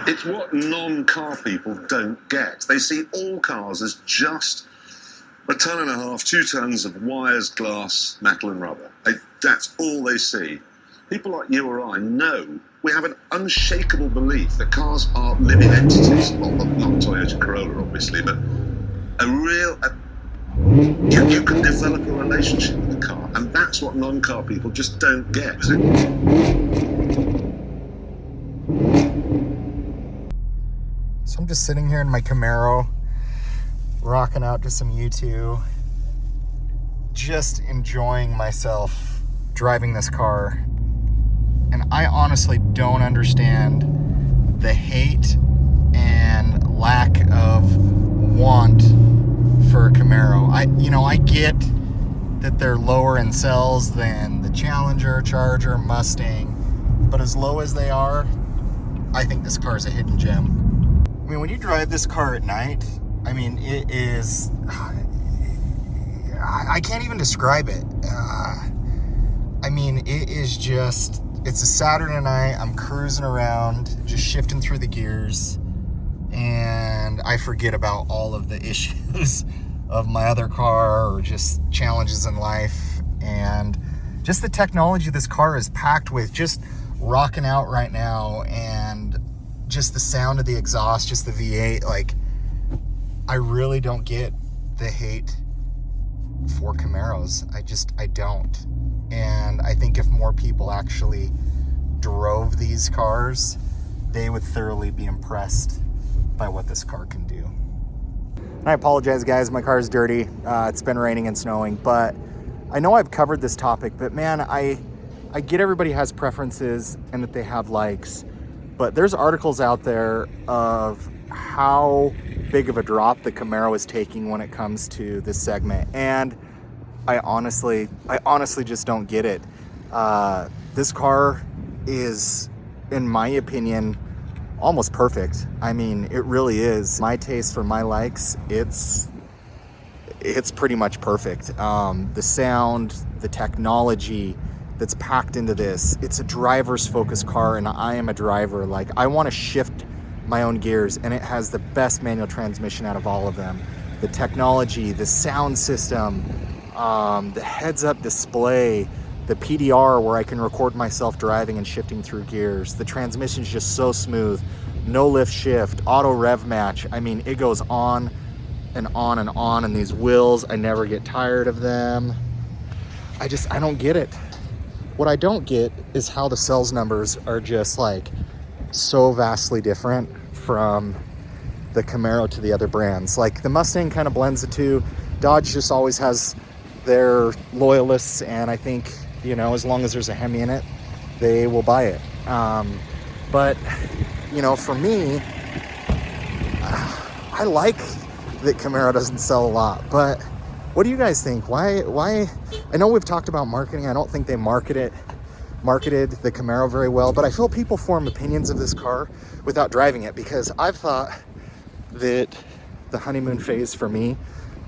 It's what non-car people don't get. They see all cars as just a ton and a half, 2 tons of wires, glass, metal and rubber. That's all they see. People like you or I know, we have an unshakable belief that cars are living entities. Well, not Toyota Corolla, obviously, but you can develop a relationship with the car, and that's what non-car people just don't get. So I'm just sitting here in my Camaro, rocking out to some U2, just enjoying myself driving this car. And I honestly don't understand the hate and lack of want for a Camaro. I get that they're lower in cells than the Challenger, Charger, Mustang, but as low as they are, I think this car is a hidden gem. I mean, when you drive this car at night, I mean, it is, I can't even describe it. I mean, it is just, it's a Saturday night, I'm cruising around, just shifting through the gears, and I forget about all of the issues of my other car or just challenges in life. And just the technology this car is packed with, just rocking out right now, and just the sound of the exhaust, just the V8, like, I really don't get the hate for Camaros. I don't. And I think if more people actually drove these cars, they would thoroughly be impressed by what this car can do. And I apologize, guys, my car is dirty. It's been raining and snowing, but I know I've covered this topic, but man, I get everybody has preferences and that they have likes, but there's articles out there of how big of a drop the Camaro is taking when it comes to this segment. And I honestly just don't get it. This car is, in my opinion, almost perfect. I mean, it really is. My taste for my likes, it's pretty much perfect. The sound, the technology that's packed into this, it's a driver's focused car, and I am a driver. Like, I want to shift my own gears, and it has the best manual transmission out of all of them. The technology, the sound system, the heads-up display, the PDR where I can record myself driving and shifting through gears. The transmission is just so smooth. No lift shift, auto rev match. I mean, it goes on and on and on. And these wheels, I never get tired of them. I don't get it. What I don't get is how the sales numbers are just like so vastly different from the Camaro to the other brands. Like, the Mustang kind of blends the two. Dodge just always has their loyalists, and I think, you know, as long as there's a Hemi in it, they will buy it. But, you know, for me, I like that Camaro doesn't sell a lot, but what do you guys think? Why? I know we've talked about marketing. I don't think they marketed the Camaro very well, but I feel people form opinions of this car without driving it, because I've thought that the honeymoon phase for me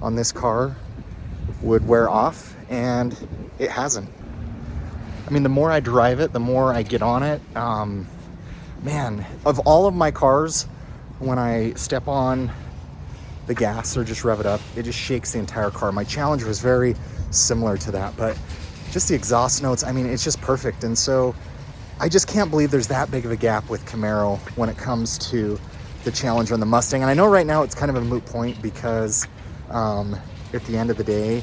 on this car would wear off, and it hasn't. I mean, the more I drive it, the more I get on it. Man, of all of my cars, when I step on the gas or just rev it up, it just shakes the entire car. My Challenger was very similar to that, but just the exhaust notes, I mean, it's just perfect. And so I just can't believe there's that big of a gap with Camaro when it comes to the Challenger and the Mustang. And I know right now it's kind of a moot point, because at the end of the day,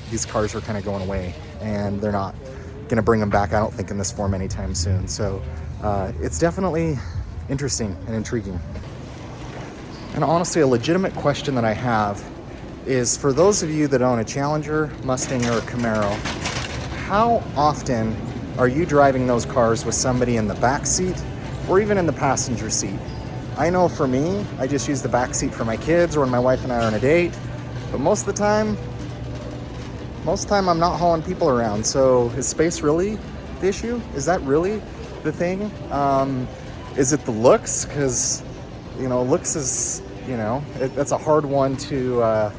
these cars are kind of going away, and they're not going to bring them back, I don't think, in this form anytime soon. So it's definitely interesting and intriguing. And honestly, a legitimate question that I have is, for those of you that own a Challenger, Mustang, or a Camaro, how often are you driving those cars with somebody in the back seat or even in the passenger seat? I know for me, I just use the back seat for my kids or when my wife and I are on a date, but most of the time I'm not hauling people around. So is space really the issue? Is that really the thing? Is it the looks? Because, you know, looks is, you know, that's a hard one to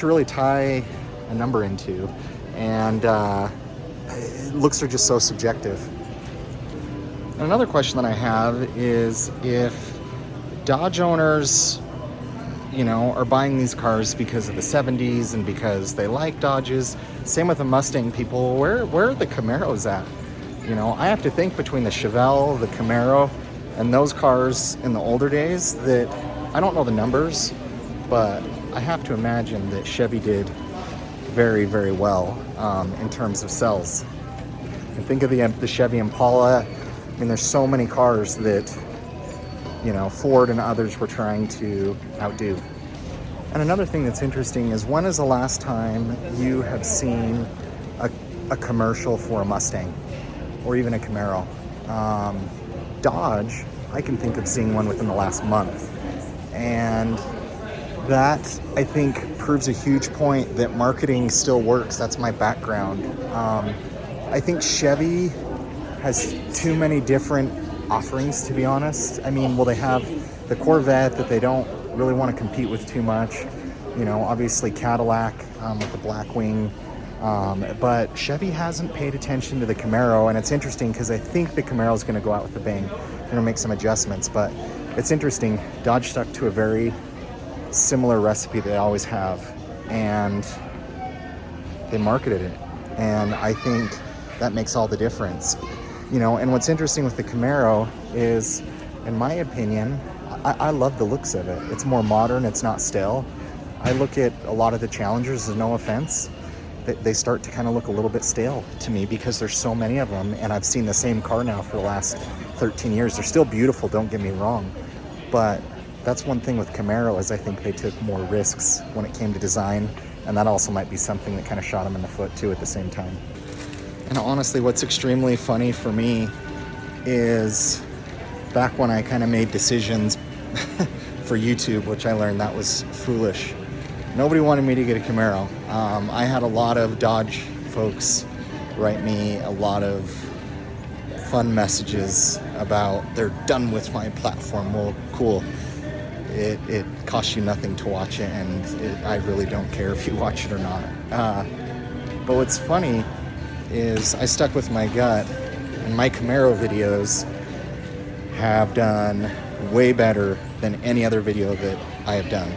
really tie a number into, and looks are just so subjective. And another question that I have is if Dodge owners, you know, are buying these cars because of the 70s and because they like Dodges. Same with the Mustang people. Where are the Camaros at? You know, I have to think between the Chevelle, the Camaro, and those cars in the older days that I don't know the numbers, but I have to imagine that Chevy did very, very well in terms of sales. And think of the Chevy Impala. I mean, there's so many cars that, you know, Ford and others were trying to outdo. And another thing that's interesting is, when is the last time you have seen a commercial for a Mustang or even a Camaro? Dodge, I can think of seeing one within the last month. And that, I think, proves a huge point that marketing still works. That's my background. I think Chevy has too many different offerings, to be honest. I mean, well, they have the Corvette that they don't really want to compete with too much. You know, obviously Cadillac with the Blackwing. But Chevy hasn't paid attention to the Camaro, and it's interesting because I think the Camaro is going to go out with a bang. They're going to make some adjustments, but it's interesting. Dodge stuck to a very similar recipe they always have, and they marketed it. And I think that makes all the difference. You know, and what's interesting with the Camaro is, in my opinion, I love the looks of it. It's more modern, it's not stale. I look at a lot of the Challengers, no offense, they start to kind of look a little bit stale to me because there's so many of them, and I've seen the same car now for the last 13 years. They're still beautiful, don't get me wrong, but that's one thing with Camaro is I think they took more risks when it came to design, and that also might be something that kind of shot them in the foot too at the same time. And honestly, what's extremely funny for me is back when I kind of made decisions for YouTube, which I learned that was foolish. Nobody wanted me to get a Camaro. I had a lot of Dodge folks write me a lot of fun messages about they're done with my platform. Well, cool. It costs you nothing to watch it, and I really don't care if you watch it or not. But what's funny is I stuck with my gut, and my Camaro videos have done way better than any other video that I have done.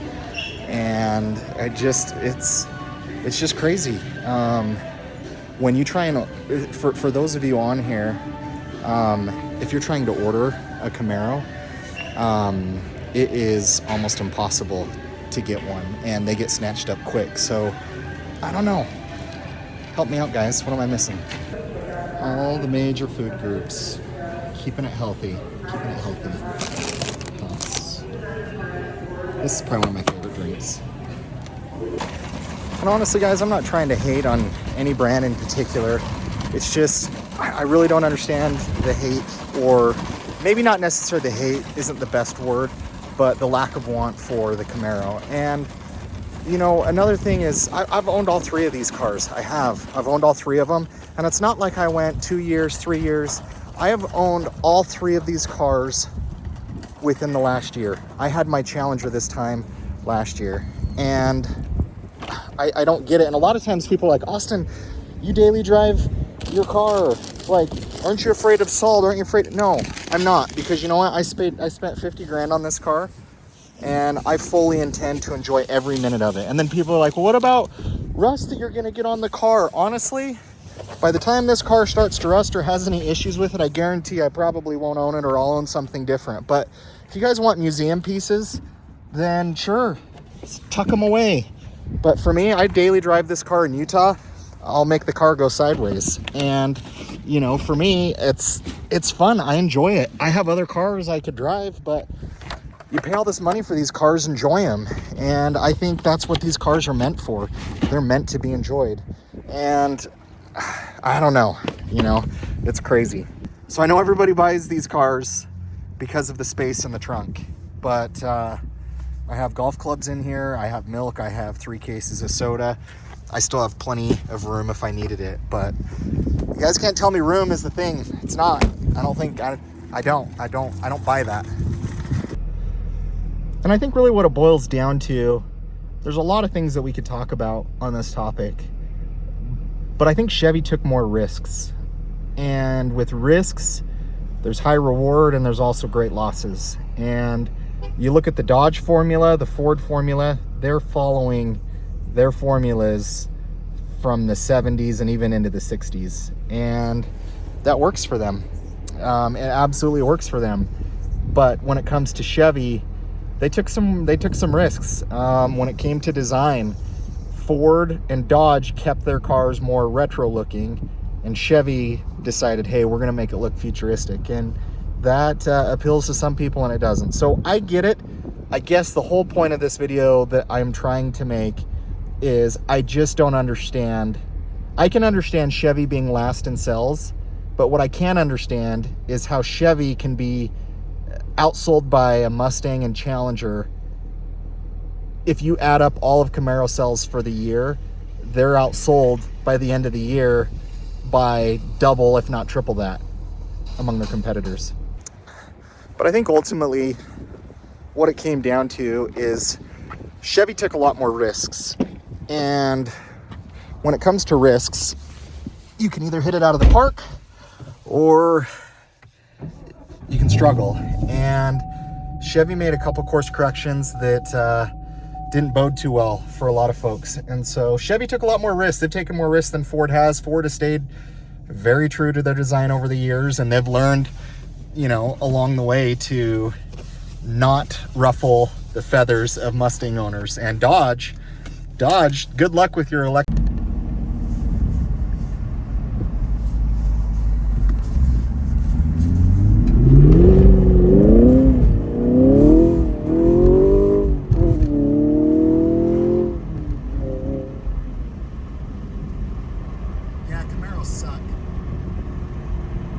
And it's just crazy. When you try and, for those of you on here, if you're trying to order a Camaro, it is almost impossible to get one, and they get snatched up quick. So I don't know. Help me out, guys. What am I missing? All the major food groups. Keeping it healthy. Keeping it healthy. This is probably one of my favorite drinks. And honestly, guys, I'm not trying to hate on any brand in particular. It's just, I really don't understand the hate, or maybe not necessarily the hate isn't the best word, but the lack of want for the Camaro. And you know, another thing is I've owned all three of these cars. I've owned all three of them. And it's not like I went 2 years, 3 years. I have owned all three of these cars within the last year. I had my Challenger this time last year. And I don't get it. And a lot of times people are like, Austin, you daily drive your car. Like, aren't you afraid of salt? Aren't you afraid? No, I'm not. Because you know what? I spent 50 grand on this car. And I fully intend to enjoy every minute of it. And then people are like, well, what about rust that you're going to get on the car? Honestly, by the time this car starts to rust or has any issues with it, I guarantee I probably won't own it, or I'll own something different. But if you guys want museum pieces, then sure, tuck them away. But for me, I daily drive this car in Utah. I'll make the car go sideways. And, you know, for me, it's fun. I enjoy it. I have other cars I could drive, but you pay all this money for these cars, enjoy them. And I think that's what these cars are meant for. They're meant to be enjoyed. And I don't know, you know, it's crazy. So I know everybody buys these cars because of the space in the trunk, but I have golf clubs in here. I have milk. I have 3 cases of soda. I still have plenty of room if I needed it, but you guys can't tell me room is the thing. It's not. I don't think, I don't buy that. And I think really what it boils down to, there's a lot of things that we could talk about on this topic, but I think Chevy took more risks. And with risks There's high reward and there's also great losses. And you look at the Dodge formula, the Ford formula, they're following their formulas from the 70s and even into the 60s. And that works for them. It absolutely works for them. But when it comes to Chevy, they took some risks. When it came to design, Ford and Dodge kept their cars more retro looking, and Chevy decided, hey, we're going to make it look futuristic. And that appeals to some people and it doesn't. So I get it. I guess the whole point of this video that I'm trying to make is I just don't understand. I can understand Chevy being last in sales, but what I can't understand is how Chevy can be outsold by a Mustang and Challenger. If you add up all of Camaro sales for the year, they're outsold by the end of the year by double, if not triple that, among their competitors. But I think ultimately what it came down to is Chevy took a lot more risks. And when it comes to risks, you can either hit it out of the park or you can struggle. And Chevy made a couple course corrections that didn't bode too well for a lot of folks. And so Chevy took a lot more risks. They've taken more risks than Ford has. Ford has stayed very true to their design over the years, and they've learned, you know, along the way to not ruffle the feathers of Mustang owners. And Dodge, good luck with your electric.